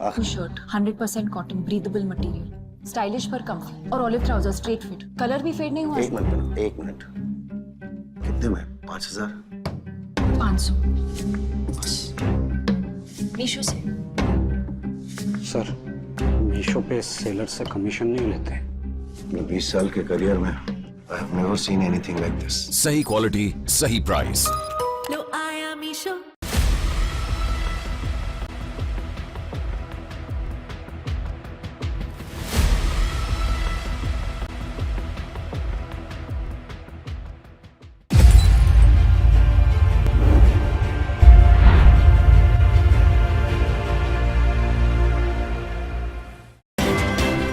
Shirt 100% cotton breathable material stylish पर comfy और olive trouser straight fit colour भी fade नहीं हुआ। एक मिनट कितने में? 5,000 500 मीशो से। सर मीशो पे सेलर से कमीशन नहीं लेते। मैं 20 साल के करियर में I have never seen anything like this. सही क्वालिटी सही प्राइस। लो आया Meesho.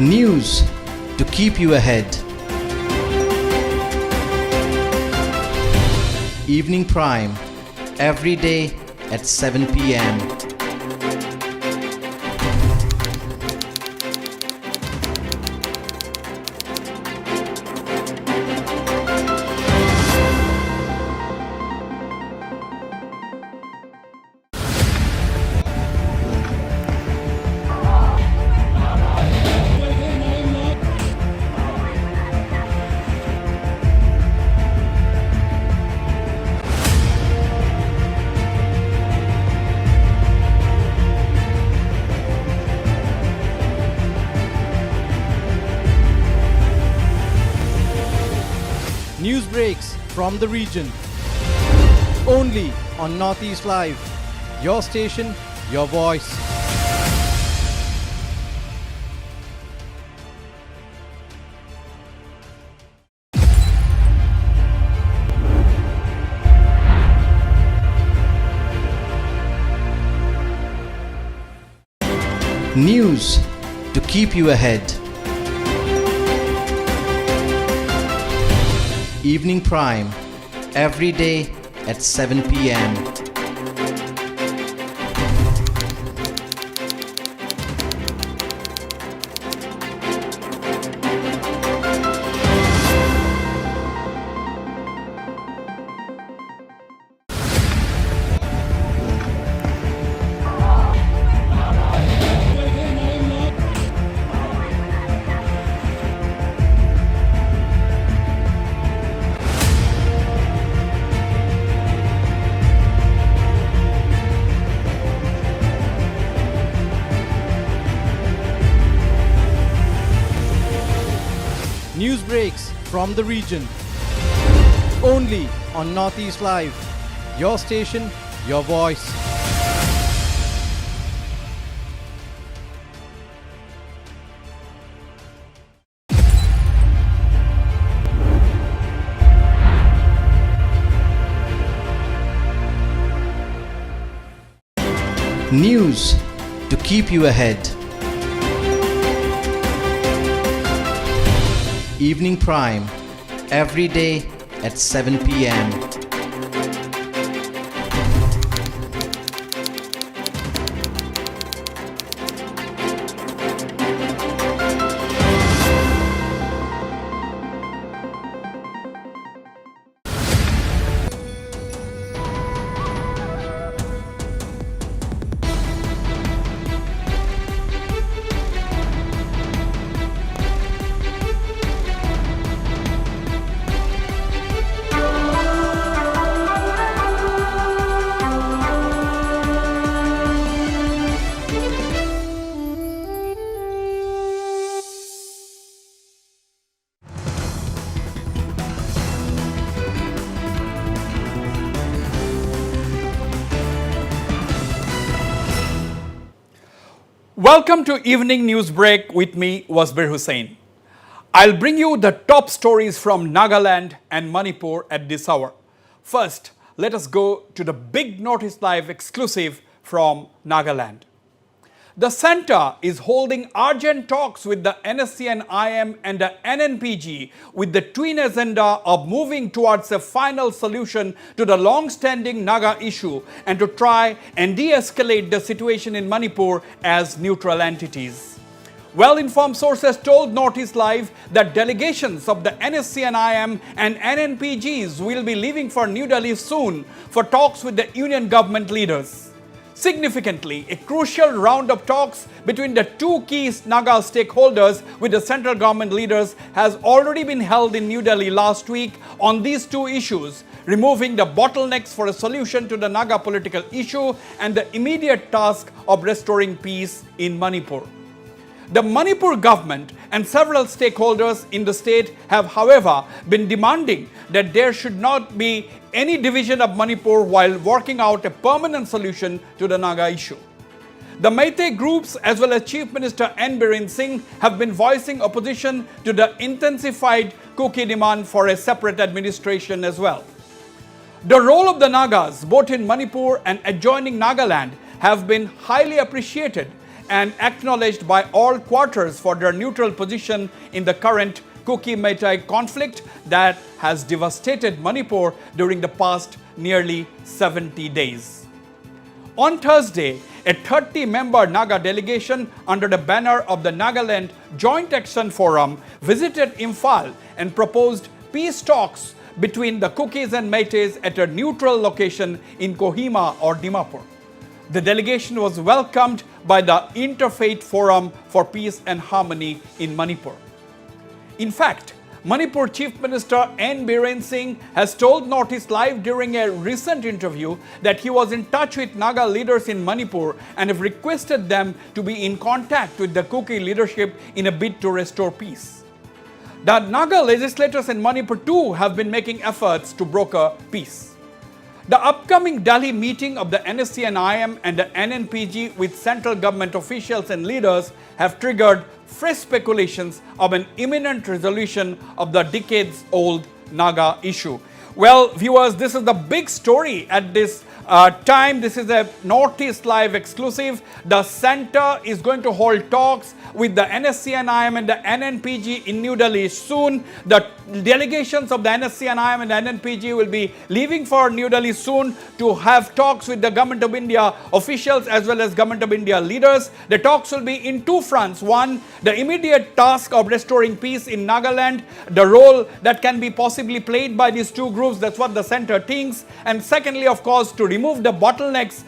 News to keep you ahead. Evening Prime every day at 7 p.m. News breaks from the region. Only on Northeast Live. Your station, your voice. News to keep you ahead. Evening Prime every day at 7 p.m. News breaks from the region. Only on Northeast Live. Your station, your voice. News to keep you ahead. Evening Prime every day at 7 p.m. Welcome to Evening Newsbreak with me, Wasbir Hussain. I'll bring you the top stories from Nagaland and Manipur at this hour. First, let us go to the big Notice Live exclusive from Nagaland. The centre is holding urgent talks with the NSCN-IM and the NNPG with the twin agenda of moving towards a final solution to the long-standing Naga issue and to try and de-escalate the situation in Manipur as neutral entities. Well-informed sources told Notice Live that delegations of the NSCN-IM and NNPGs will be leaving for New Delhi soon for talks with the union government leaders. Significantly, a crucial round of talks between the two key Naga stakeholders with the central government leaders has already been held in New Delhi last week on these two issues, removing the bottlenecks for a solution to the Naga political issue and the immediate task of restoring peace in Manipur. The Manipur government and several stakeholders in the state have, however, been demanding that there should not be any division of Manipur while working out a permanent solution to the Naga issue. The Meitei groups as well as Chief Minister N. Biren Singh have been voicing opposition to the intensified Kuki demand for a separate administration as well. The role of the Nagas, both in Manipur and adjoining Nagaland, have been highly appreciated and acknowledged by all quarters for their neutral position in the current Kuki-Meitei conflict that has devastated Manipur during the past nearly 70 days. On Thursday, a 30-member Naga delegation under the banner of the Nagaland Joint Action Forum visited Imphal and proposed peace talks between the Kukis and Meiteis at a neutral location in Kohima or Dimapur. The delegation was welcomed by the Interfaith Forum for Peace and Harmony in Manipur. In fact, Manipur Chief Minister N. Biren Singh has told Northeast Live during a recent interview that he was in touch with Naga leaders in Manipur and have requested them to be in contact with the Kuki leadership in a bid to restore peace. The Naga legislators in Manipur too have been making efforts to broker peace. The upcoming Delhi meeting of the NSCN-IM and the NNPG with central government officials and leaders have triggered fresh speculations of an imminent resolution of the decades-old Naga issue. Well, viewers, this is the big story at this time. This is a Northeast Live exclusive. The center is going to hold talks with the NSCN-IM and the NNPG in New Delhi soon. The delegations of the NSCN-IM and NNPG will be leaving for New Delhi soon to have talks with the Government of India officials as well as Government of India leaders. The talks will be in two fronts. One, the immediate task of restoring peace in Nagaland, the role that can be possibly played by these two groups. That's what the center thinks. And secondly, of course, to remove the bottlenecks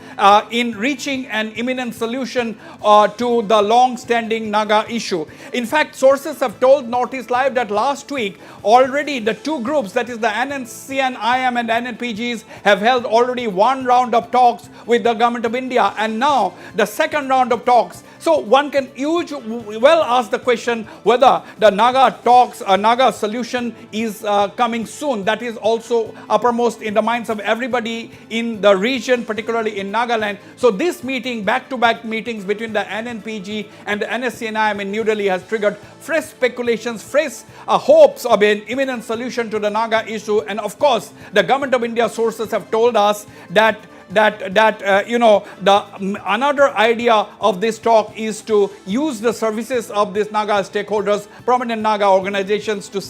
in reaching an imminent solution to the long-standing Naga issue. In fact, sources have told Northeast Live that last week already the two groups, that is the NNCN, IM and NNPGs, have held already one round of talks with the Government of India and now the second round of talks. So one can well ask the question whether the Naga talks, Naga solution is coming soon. That is also uppermost in the minds of everybody in the region, particularly in Nagaland. So this meeting, back-to-back meetings between the NNPG and the NSCN-IM in New Delhi has triggered fresh speculations, fresh hopes of an imminent solution to the Naga issue. And of course, the Government of India sources have told us that another idea of this talk is to use the services of these Naga stakeholders, prominent Naga organizations, to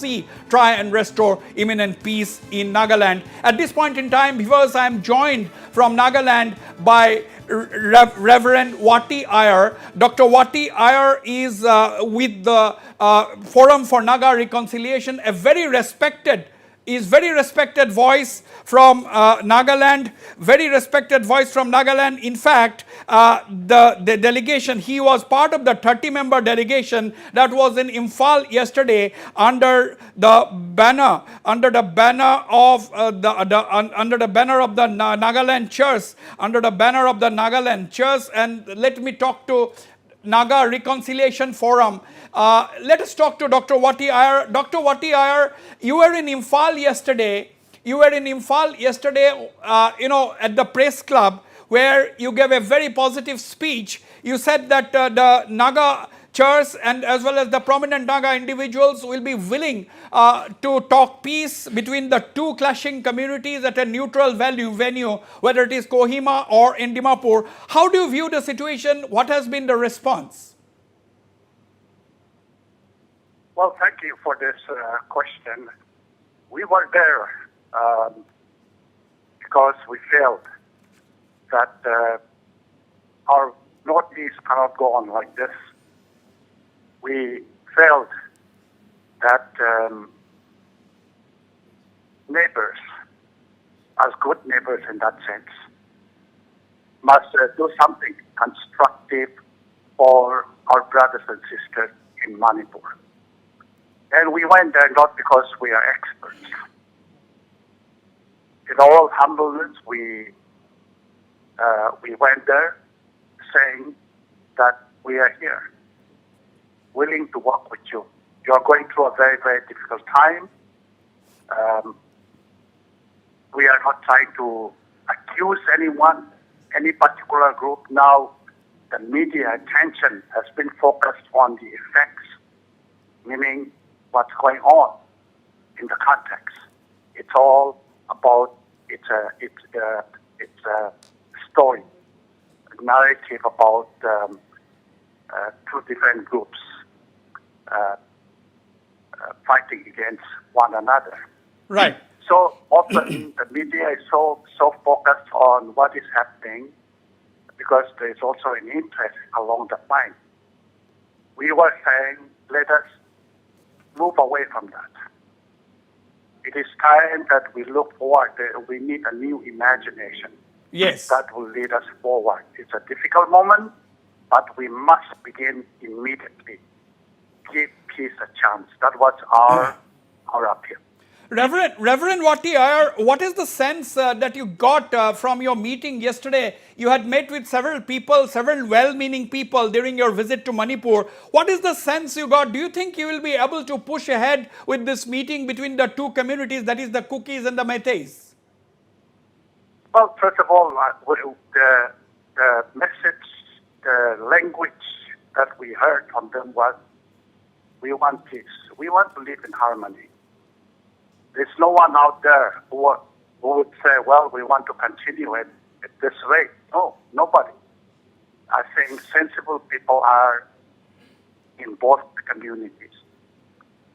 try and restore imminent peace in Nagaland. At this point in time, viewers, I am joined from Nagaland by Reverend Wati Iyer. Dr. Wati Iyer is with the Forum for Naga Reconciliation, a very respected voice from Nagaland, very respected voice from Nagaland. In fact, the delegation, he was part of the 30-member delegation that was in Imphal yesterday under the banner of the Nagaland Church, and let me talk to Naga Reconciliation Forum. Let us talk to Dr. Wati Iyer. Dr. Wati Iyer, you were in Imphal yesterday. At the press club where you gave a very positive speech. You said that the Naga Church and as well as the prominent Naga individuals will be willing to talk peace between the two clashing communities at a neutral venue, whether it is Kohima or in Dimapur. How do you view the situation? What has been the response? Well, thank you for this question. We were there because we felt that our Northeast cannot go on like this. We felt that neighbors, as good neighbors in that sense, must do something constructive for our brothers and sisters in Manipur. And we went there not because we are experts. In all humbleness, we went there saying that we are here, willing to work with you. You are going through a very, very difficult time. We are not trying to accuse anyone, any particular group. Now, the media attention has been focused on the effects, meaning what's going on in the context. It's all about it's a story, a narrative about two different groups fighting against one another. Right. So often the media is so focused on what is happening because there is also an interest along the line. We were saying, let us move away from that. It is time that we look forward. We need a new imagination. Yes. That will lead us forward. It's a difficult moment, but we must begin immediately. Give peace a chance. That was our appeal. Reverend Wati Iyer, what is the sense that you got from your meeting yesterday? You had met with several people, several well-meaning people during your visit to Manipur. What is the sense you got? Do you think you will be able to push ahead with this meeting between the two communities, that is the Kukis and the Meiteis? Well, first of all, the message, the language that we heard from them was, we want peace. We want to live in harmony. There's no one out there who would say, well, we want to continue at this rate. No, nobody. I think sensible people are in both communities.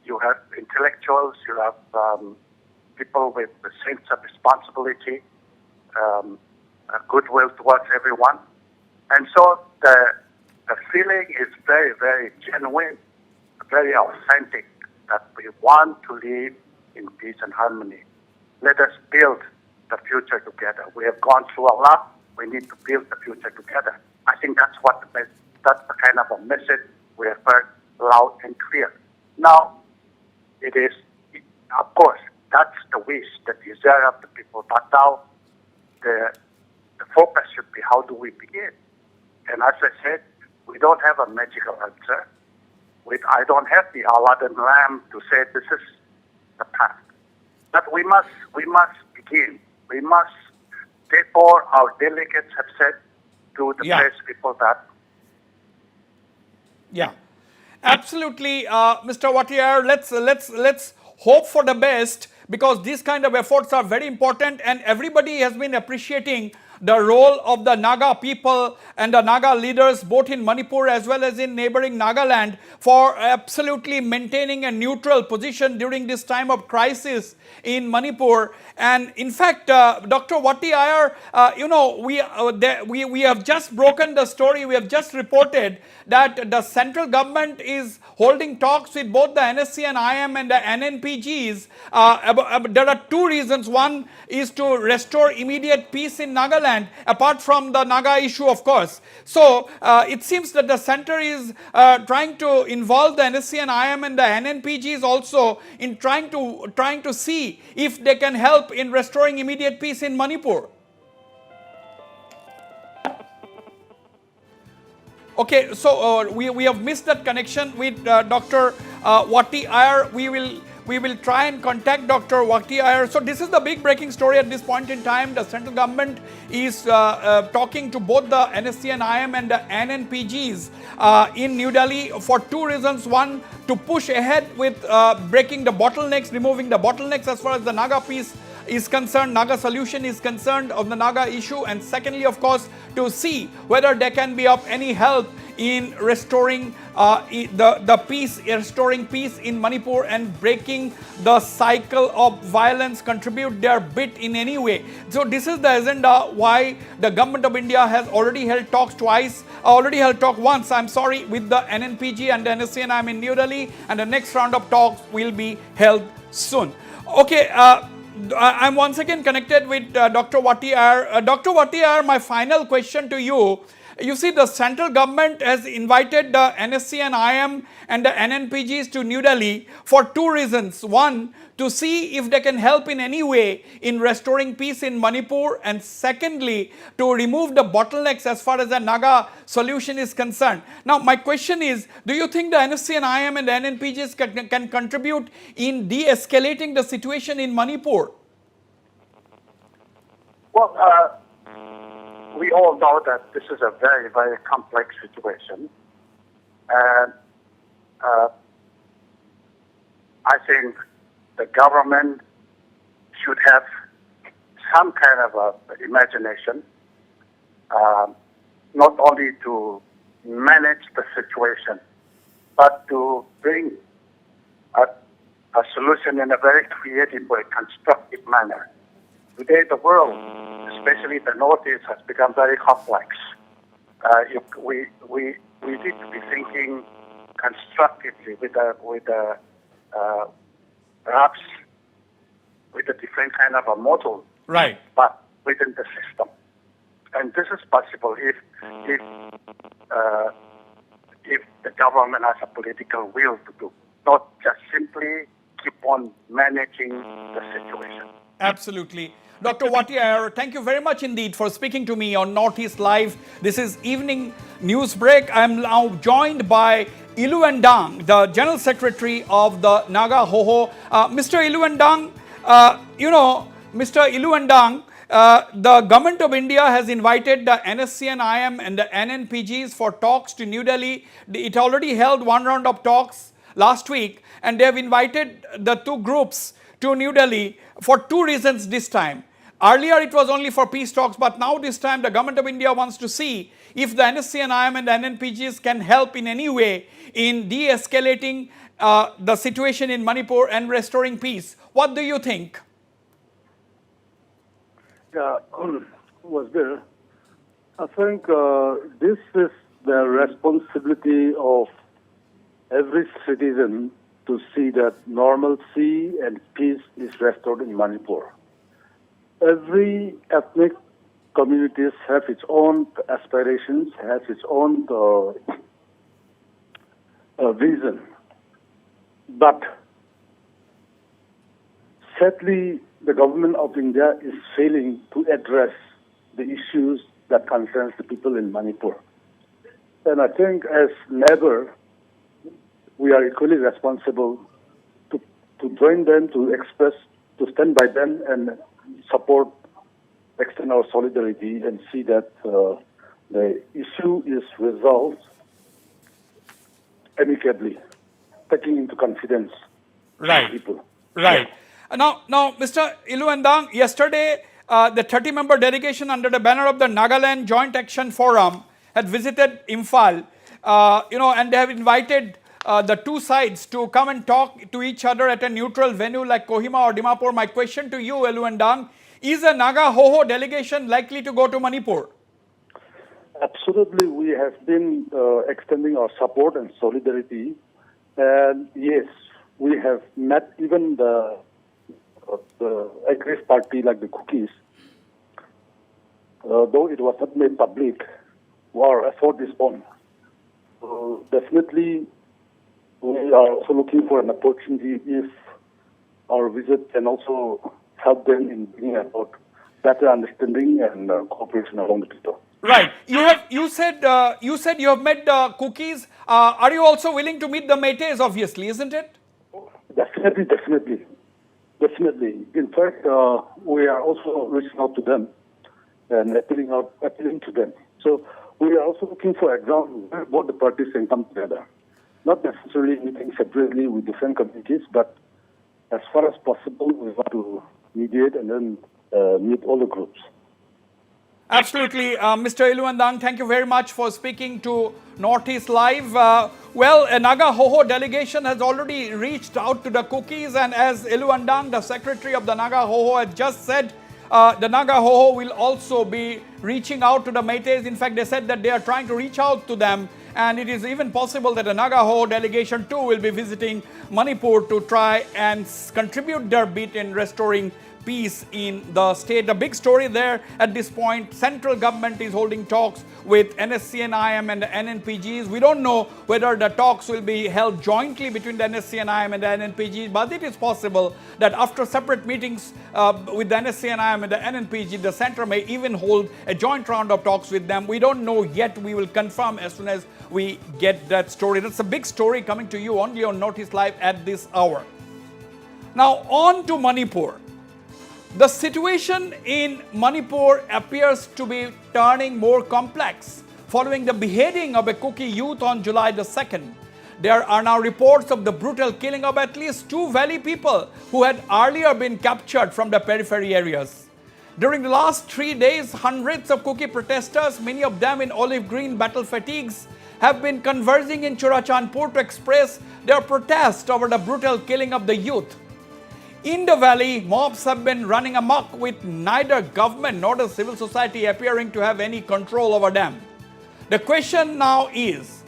You have intellectuals, you have people with a sense of responsibility, goodwill towards everyone. And so the feeling is very, very genuine, very authentic, that we want to live in peace and harmony. Let us build the future together. We have gone through a lot. We need to build the future together. I think that's the kind of a message we have heard loud and clear. Now, it is, of course, that's the wish, the desire of the people. But now, the focus should be, how do we begin? And as I said, we don't have a magical answer. I don't have the Aladdin lamp to say this is the path. But we must begin. We must, therefore, our delegates have said to the press people that. Yeah, absolutely, Mr. Wati Iyer. Let's hope for the best, because these kind of efforts are very important, and everybody has been appreciating the role of the Naga people and the Naga leaders both in Manipur as well as in neighboring Nagaland for absolutely maintaining a neutral position during this time of crisis in Manipur. And in fact, Dr. Wati Iyer, we have just broken the story. We have just reported that the central government is holding talks with both the NSC and IM and the NNPGs. There are two reasons. One is to restore immediate peace in Nagaland, apart from the Naga issue, of course. So it seems that the center is trying to involve the NSC and IM and the NNPGs also in trying to see if they can help in restoring immediate peace in Manipur. Okay, so we have missed that connection with Dr. Wati Iyer. We will try and contact Dr. Wati Iyer. So this is the big breaking story at this point in time. The central government is talking to both the NSC and IM and the NNPGs in New Delhi for two reasons. One, to push ahead with breaking the bottlenecks, removing the bottlenecks as far as the Naga peace is concerned, Naga solution is concerned of the Naga issue. And secondly, of course, to see whether there can be of any help in restoring the peace, restoring peace in Manipur and breaking the cycle of violence, contribute their bit in any way. So this is the agenda why the government of India has already held talks once, with the NNPG and the NSC and I'm in New Delhi, and the next round of talks will be held soon. Okay, I'm once again connected with Dr. Watiyar. Dr. Watiyar, my final question to you. You see, the central government has invited the NSC and IM and the NNPGs to New Delhi for two reasons. One, to see if they can help in any way in restoring peace in Manipur, and secondly, to remove the bottlenecks as far as the Naga solution is concerned. Now, my question is, do you think the NSC and IM and the NNPGs can contribute in de-escalating the situation in Manipur? Well, we all know that this is a very, very complex situation. And I think the government should have some kind of imagination, not only to manage the situation, but to bring a solution in a very creative way, constructive manner. Today, the world, especially the Northeast, has become very complex. We need to be thinking constructively perhaps with a different kind of a model, Right. but within the system. And this is possible if the government has a political will to do, not just simply keep on managing the situation. Absolutely. Dr. Watiyar, thank you very much indeed for speaking to me on Northeast Live. This is Evening Newsbreak. I am now joined by Iluandang, the General Secretary of the Naga Hoho. Mr. Iluandang, Mr. Iluandang, the Government of India has invited the NSC and IM and the NNPGs for talks to New Delhi. It already held one round of talks last week, and they have invited the two groups to New Delhi for two reasons this time. Earlier it was only for peace talks, but now this time the Government of India wants to see if the NSC and IM and the NNPGs can help in any way in de-escalating the situation in Manipur and restoring peace. What do you think? Yeah, Wasbir, I think this is the responsibility of every citizen to see that normalcy and peace is restored in Manipur. Every ethnic communities have its own aspirations, has its own vision. But sadly, the government of India is failing to address the issues that concerns the people in Manipur. And I think as neighbor, we are equally responsible to join them, to express, to stand by them and support, extend our solidarity and see that the issue is resolved amicably, taking into confidence Right. people. Right. Now, Mr. Iluandang, yesterday the 30-member delegation under the banner of the Nagaland Joint Action Forum had visited Imphal, and they have invited the two sides to come and talk to each other at a neutral venue like Kohima or Dimapur. My question to you, Iluandang, is a Naga Hoho delegation likely to go to Manipur? Absolutely, we have been extending our support and solidarity. And yes, we have met even the aggressive party like the cookies. Though it was not made public, our effort is on. Definitely, we are also looking for an opportunity if our visit can also help them in bringing about better understanding and cooperation among the people. Right. You said you have met the cookies. Are you also willing to meet the Meiteis, obviously, isn't it? Definitely. In fact, we are also reaching out to them and appealing to them. So we are also looking for a ground where both the parties can come together. Not necessarily meeting separately with different communities, but as far as possible, we want to mediate and then meet all the groups. Absolutely. Mr. Iluandang, thank you very much for speaking to Northeast Live. Well, a Naga Hoho delegation has already reached out to the cookies, and as Iluandang, the secretary of the Naga Hoho, has just said, the Naga Hoho will also be reaching out to the Meiteis. In fact, they said that they are trying to reach out to them, and it is even possible that the Naga Hoho delegation too will be visiting Manipur to try and contribute their bit in restoring peace in the state. The big story there at this point, central government is holding talks with NSCNIM and the NNPGs. We don't know whether the talks will be held jointly between the NSCNIM and the NNPGs, but it is possible that after separate meetings with the NSCNIM and the NNPG, the center may even hold a joint round of talks with them. We don't know yet. We will confirm as soon as we get that story. That's a big story coming to you only on Notice Live at this hour. Now on to Manipur. The situation in Manipur appears to be turning more complex following the beheading of a Kuki youth on July the 2nd. There are now reports of the brutal killing of at least 2 valley people who had earlier been captured from the periphery areas. During the last 3 days, hundreds of Kuki protesters, many of them in olive green battle fatigues, have been converging in Churachandpur to express their protest over the brutal killing of the youth. In the valley, mobs have been running amok with neither government nor the civil society appearing to have any control over them. The question now is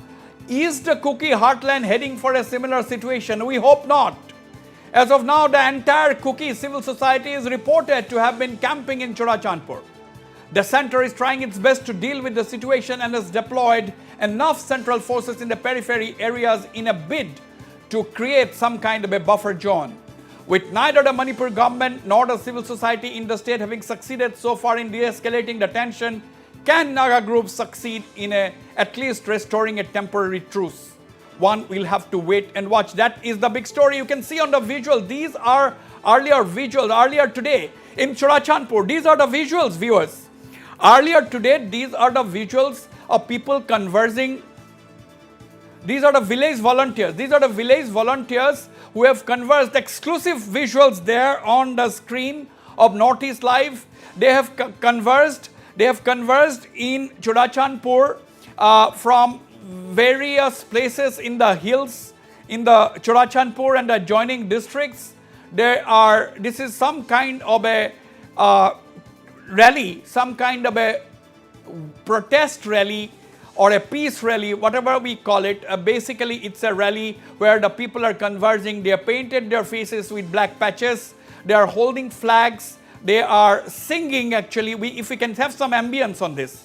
the Kuki heartland heading for a similar situation? We hope not. As of now, the entire Kuki civil society is reported to have been camping in Churachandpur. The center is trying its best to deal with the situation and has deployed enough central forces in the periphery areas in a bid to create some kind of a buffer zone. With neither the Manipur government nor the civil society in the state having succeeded so far in de-escalating the tension, can Naga groups succeed in at least restoring a temporary truce? One will have to wait and watch. That is the big story. You can see on the visual. These are earlier visuals, earlier today in Churachandpur. These are the visuals, viewers. Earlier today, these are the visuals of people conversing. These are the village volunteers. These are the village volunteers who have conversed. Exclusive visuals there on the screen of Northeast Live. They have conversed. They have conversed in Churachandpur from various places in the hills, in the Churachandpur and the adjoining districts. This is some kind of a rally, some kind of a protest rally or a peace rally, whatever we call it. Basically, it's a rally where the people are converging. They have painted their faces with black patches. They are holding flags. They are singing, actually. If we can have some ambience on this.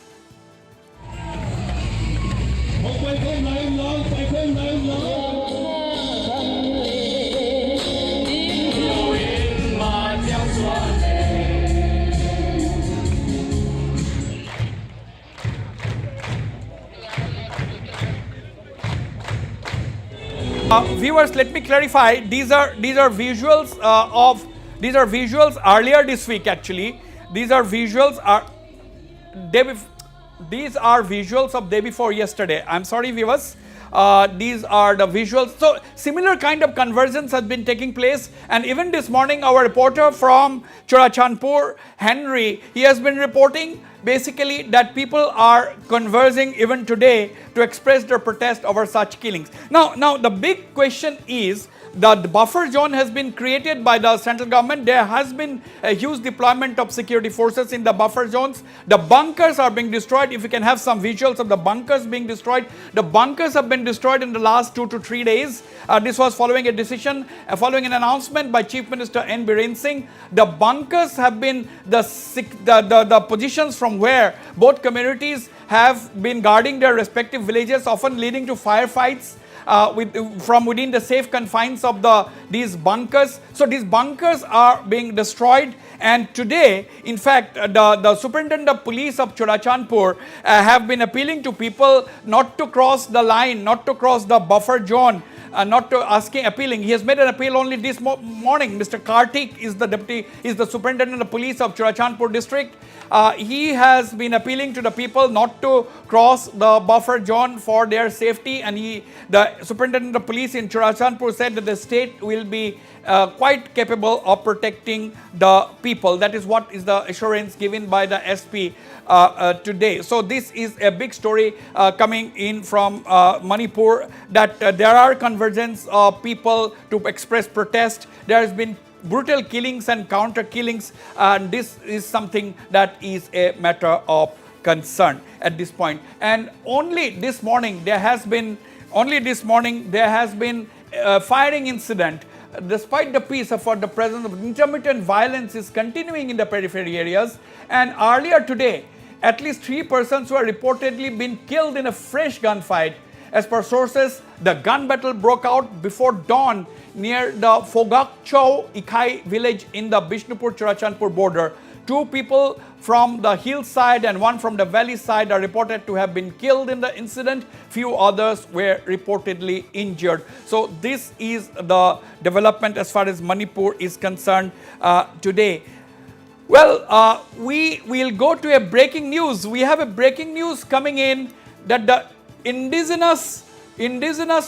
Viewers, let me clarify. These are visuals earlier this week. Actually, these are visuals of day before yesterday. I'm sorry, viewers. These are the visuals. So similar kind of conversions has been taking place, and even this morning our reporter from Churachandpur, Henry, he has been reporting basically that people are conversing even today to express their protest over such killings. Now the big question is, the buffer zone has been created by the central government. There has been a huge deployment of security forces in the buffer zones. The bunkers are being destroyed. If you can have some visuals of the bunkers being destroyed. The bunkers have been destroyed in the last 2 to 3 days. This was following a decision, following an announcement by Chief Minister N. Biren Singh. The bunkers have been the positions from where both communities have been guarding their respective villages, often leading to firefights. From within the safe confines of these bunkers. So these bunkers are being destroyed, and today, in fact, the Superintendent of Police of Churachandpur have been appealing to people not to cross the line, not to cross the buffer zone, not to appealing. He has made an appeal only this morning. Mr. Kartik is the Superintendent of Police of Churachandpur district. He has been appealing to the people not to cross the buffer zone for their safety, and the Superintendent of Police in Churachandpur said that the state will be quite capable of protecting the people. That is what is the assurance given by the SP today. So this is a big story coming in from Manipur, that there are convergence of people to express protest. There has been brutal killings and counter killings, and this is something that is a matter of concern at this point. And only this morning there has been a firing incident despite the peace effort, the presence of intermittent violence is continuing in the periphery areas. And earlier today, at least 3 persons were reportedly been killed in a fresh gunfight. As per sources, the gun battle broke out before dawn near the Fogakchau Ikai village in the Bishnupur-Churachandpur border. 2 people from the hillside and 1 from the valley side are reported to have been killed in the incident. Few others were reportedly injured. So this is the development as far as Manipur is concerned today. Well, we will go to a breaking news. We have a breaking news coming in that the Indigenous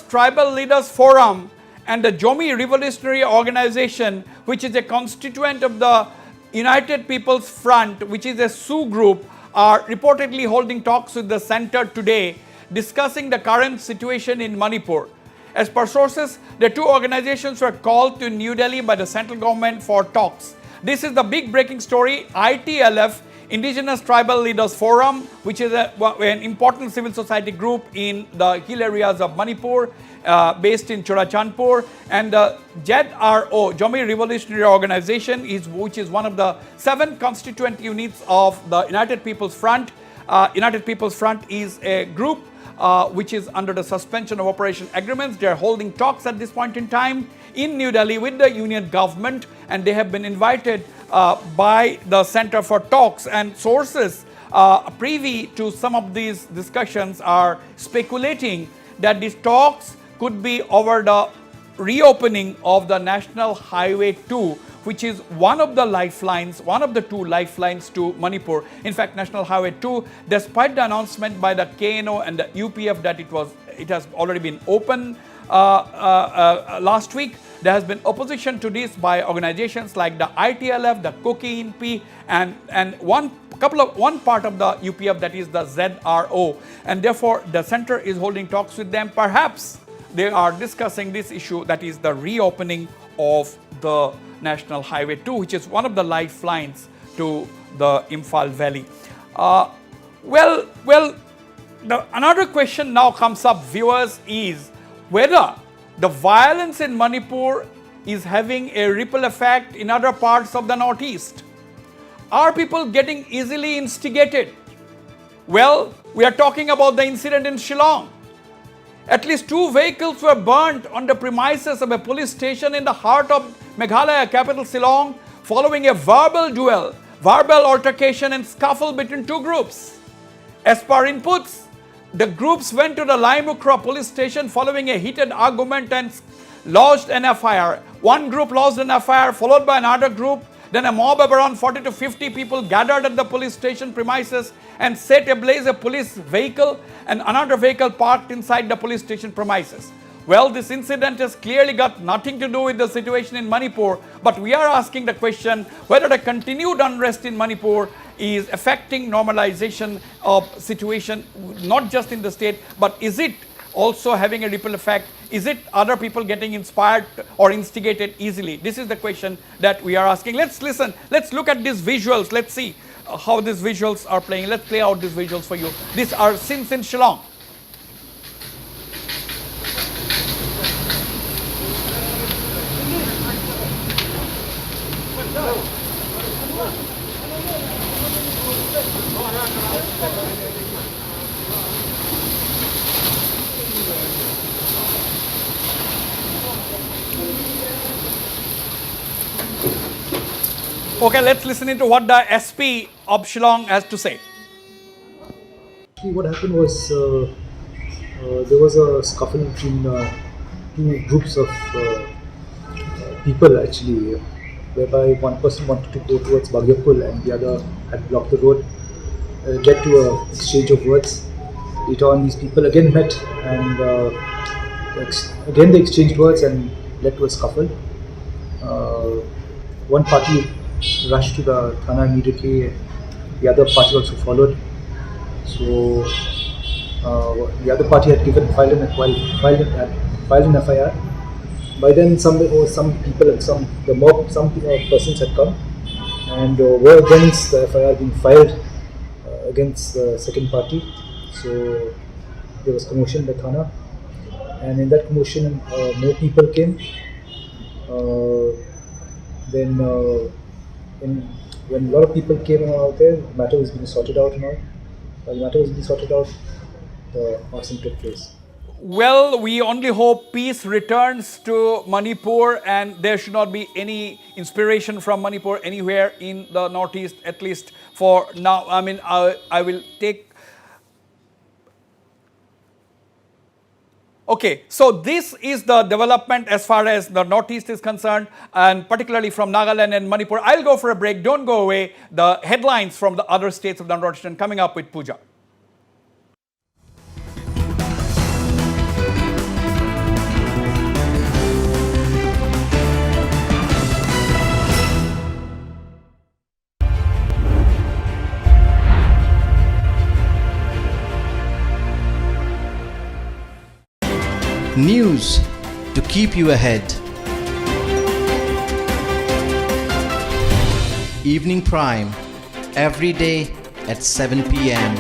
Tribal Leaders Forum and the Jomi Revolutionary Organization, which is a constituent of the United People's Front, which is a Sioux group, are reportedly holding talks with the center today, discussing the current situation in Manipur. As per sources, the 2 organizations were called to New Delhi by the central government for talks. This is the big breaking story. ITLF, Indigenous Tribal Leaders Forum, which is an important civil society group in the hill areas of Manipur, based in Churachandpur, and the ZRO, Jomi Revolutionary Organization, which is one of the 7 constituent units of the United People's Front. United People's Front is a group which is under the suspension of operation agreements. They are holding talks at this point in time in New Delhi with the union government, and they have been invited by the Center for Talks. And sources privy to some of these discussions are speculating that these talks could be over the reopening of the National Highway 2, which is one of the lifelines, one of the 2 lifelines to Manipur. In fact, National Highway 2, despite the announcement by the KNO and the UPF that it has already been open last week, there has been opposition to this by organizations like the ITLF, the KOKI-INP, and one part of the UPF, that is the ZRO, and therefore the center is holding talks with them. Perhaps they are discussing this issue, that is the reopening of the National Highway 2, which is one of the lifelines to the Imphal Valley. Another question now comes up, viewers, is whether the violence in Manipur is having a ripple effect in other parts of the northeast. Are people getting easily instigated? Well, we are talking about the incident in Shillong. At least 2 vehicles were burnt on the premises of a police station in the heart of Meghalaya capital Shillong following a verbal altercation and scuffle between 2 groups. As per inputs, the groups went to the Laimukra police station following a heated argument and lodged an FIR. One group lodged an FIR followed by another group. Then a mob of around 40 to 50 people gathered at the police station premises and set ablaze a police vehicle and another vehicle parked inside the police station premises. Well, this incident has clearly got nothing to do with the situation in Manipur, but we are asking the question whether the continued unrest in Manipur is affecting normalization of situation, not just in the state, but is it also having a ripple effect? Is it other people getting inspired or instigated easily? This is the question that we are asking. Let's listen. Let's look at these visuals. Let's see how these visuals are playing. Let's play out these visuals for you. These are scenes in Shillong. Okay, let's listen into what the SP of Shillong has to say. What happened was there was a scuffle between 2 groups of people actually, whereby one person wanted to go towards Bagyapul and the other had blocked the road. It led to an exchange of words. Later on, these people again met and again they exchanged words and led to a scuffle. One party rushed to the Thana immediately, the other party also followed. So the other party had filed an FIR. By then some people and some persons had come and were against the FIR being filed against the second party. So there was commotion in the Thana, and in that commotion more people came then when a lot of people came out there, the matter was being sorted out and all. While the matter was being sorted out, the arson took place. Well, we only hope peace returns to Manipur and there should not be any inspiration from Manipur anywhere in the northeast, at least for now. I mean, I will take... Okay, so this is the development as far as the northeast is concerned, and particularly from Nagaland and Manipur. I'll go for a break. Don't go away. The headlines from the other states of the northeast coming up with Pooja. News to keep you ahead. Evening Prime, every day at 7 p.m.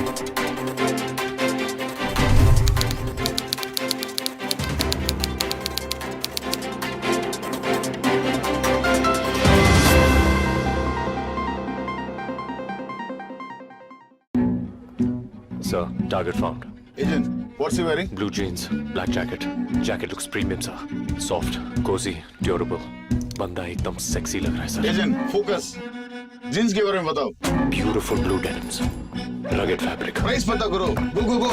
Sir, target found. Agent, what's he wearing? Blue jeans, black jacket. Jacket looks premium, sir. Soft, cozy, durable. बंदा एकदम sexy लग रहा है, sir. Agent, focus. Jeans के बारे में बताओ. Beautiful blue denims. Rugged fabric. Price पता करो. Go.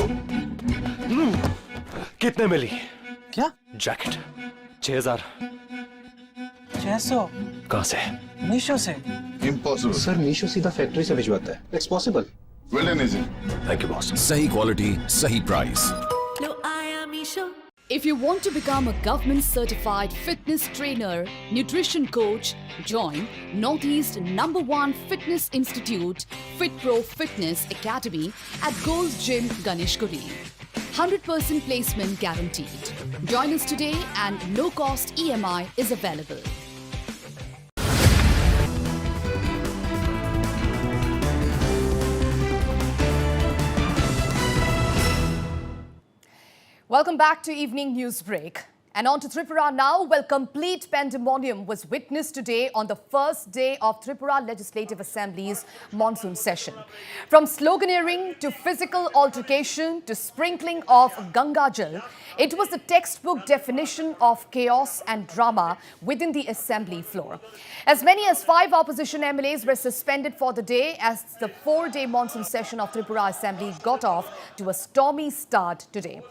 कितने मिली? क्या? Jacket. 6,000. 600? कहाँ से? मीशो से. Impossible. सर मीशो सीधा फैक्ट्री से भिजवाता है. It's possible. Well done, agent. Thank you, boss. सही क्वालिटी, सही प्राइस. लो आया Meesho. If you want to become a government certified fitness trainer, nutrition coach, join Northeast #1 fitness institute, FitPro Fitness Academy at Gold's Gym, Ganeshkuri. 100% placement guaranteed. Join us today and no cost EMI is available. Welcome back to Evening Newsbreak. And on to Tripura now, where complete pandemonium was witnessed today on the first day of Tripura Legislative Assembly's monsoon session. From sloganeering to physical altercation to sprinkling of Ganga Jal, it was the textbook definition of chaos and drama within the assembly floor. As many as 5 opposition MLAs were suspended for the day as the 4-day monsoon session of Tripura Assembly got off to a stormy start today.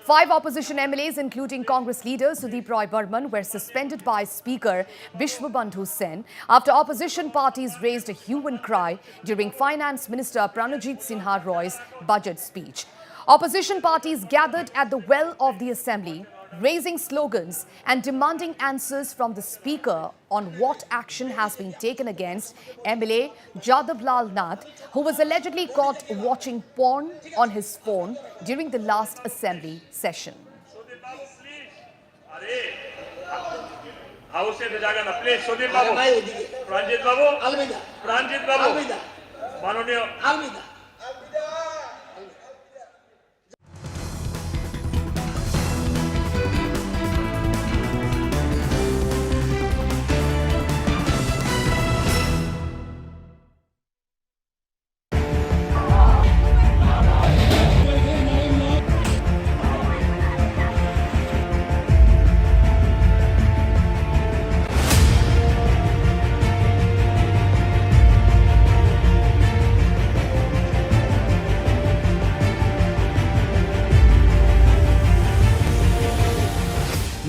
5 opposition MLAs, including Congress leader Sudeep Roy Burman, were suspended by Speaker Wasbir Hussain after opposition parties raised a hue and cry during Finance Minister Pranajit Sinha Roy's budget speech. Opposition parties gathered at the well of the assembly, raising slogans and demanding answers from the Speaker on what action has been taken against MLA Jadab Lal Nath, who was allegedly caught watching porn on his phone during the last assembly session.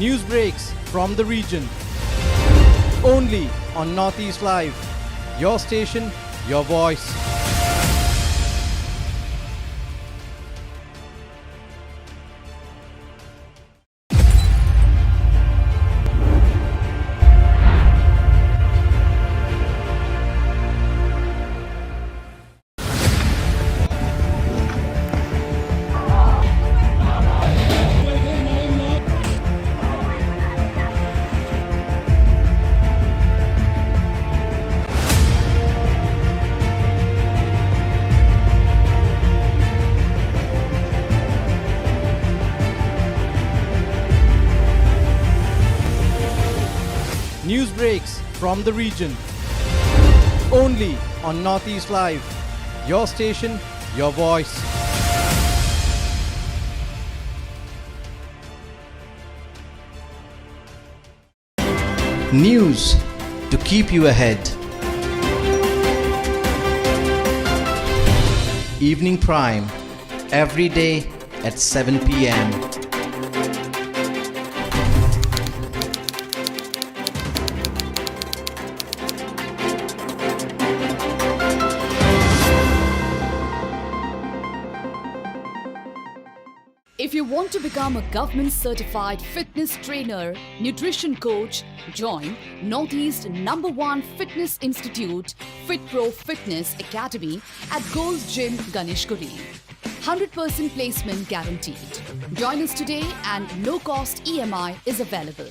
News breaks from the region. Only on Northeast Live. Your station, your voice. news breaks from the region. Only on Northeast Live. Your station, your voice. News to keep you ahead. Evening Prime, every day at 7 p.m. If you want to become a government certified fitness trainer, nutrition coach, join Northeast #1 Fitness Institute, FitPro Fitness Academy at Gold Gym, Ganeshkuri. 100% placement guaranteed. Join us today and no cost EMI is available.